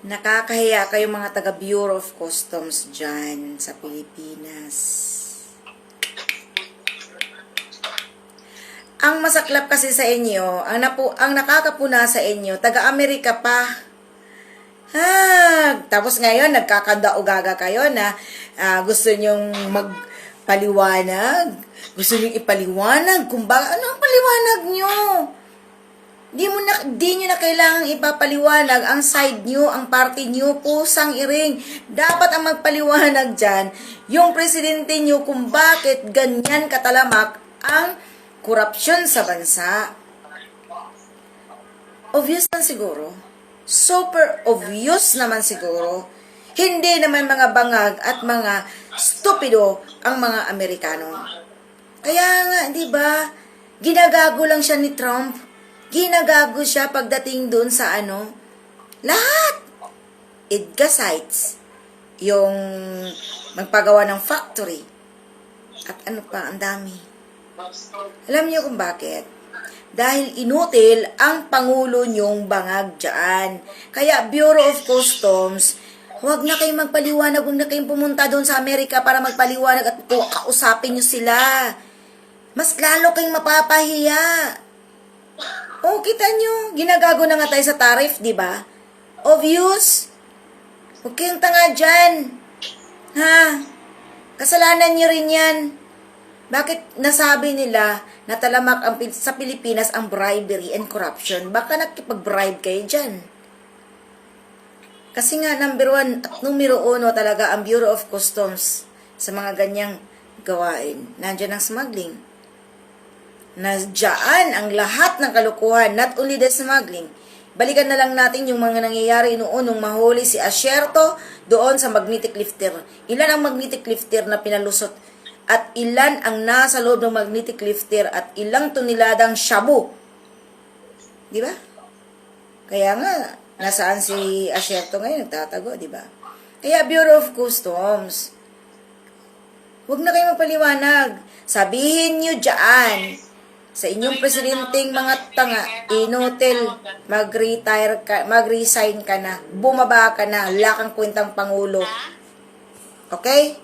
Nakakahiya kayo mga taga Bureau of Customs dyan sa Pilipinas. Ang masaklap kasi sa inyo, ang nakakapuna sa inyo, taga-Amerika pa. Tapos ngayon, nagkakadaugaga kayo na gusto nyong magpaliwanag. Gusto nyong ipaliwanag kung ano ang paliwanag nyo. Di nyo na kailangang ipapaliwanag ang side nyo, ang party nyo, pusang iring. Dapat ang magpaliwanag dyan, yung presidente nyo kung bakit ganyan katalamak ang korupsyon sa bansa. Obvious na siguro. Super obvious naman siguro. Hindi naman mga bangag at mga stupido ang mga Amerikano. Kaya nga, di ba, ginagago lang siya ni Trump. Ginagago siya pagdating dun sa lahat. EDGA sites, yung magpagawa ng factory, at ano pa, ang dami. Alam niyo kung bakit? Dahil inutil ang Pangulo niyong bangag dyan. Kaya Bureau of Customs, huwag na kayong magpaliwanag, huwag na kayong pumunta doon sa Amerika para magpaliwanag at kausapin niyo sila. Mas lalo kayong mapapahiya. Kita nyo, ginagago na nga tayo sa tariff, di ba? Obvious. Huwag kayong tanga dyan. Kasalanan nyo rin yan. Bakit nasabi nila na talamak sa Pilipinas ang bribery and corruption? Baka nakipag-bribe kayo dyan. Kasi nga, number 1 at numero 1 talaga ang Bureau of Customs sa mga ganyang gawain. Nandiyan ang smuggling. Nasdyan ang lahat ng kalukuhan, not only the smuggling. Balikan na lang natin yung mga nangyayari noon nung mahuli si Asierto doon sa magnetic lifter. Ilan ang magnetic lifter na pinalusot at ilan ang nasa loob ng magnetic lifter at ilang toniladang shabu. Di ba? Kaya nga, nasaan si Asierto ngayon? Nagtatago, di ba? Kaya Bureau of Customs, huwag na kayo magpaliwanag. Sabihin nyo dyan, sa inyong presidenteng mga tanga, inutil, mag-retire ka, mag-resign ka na, bumaba ka na, wala kang kwentang Pangulo. Okay?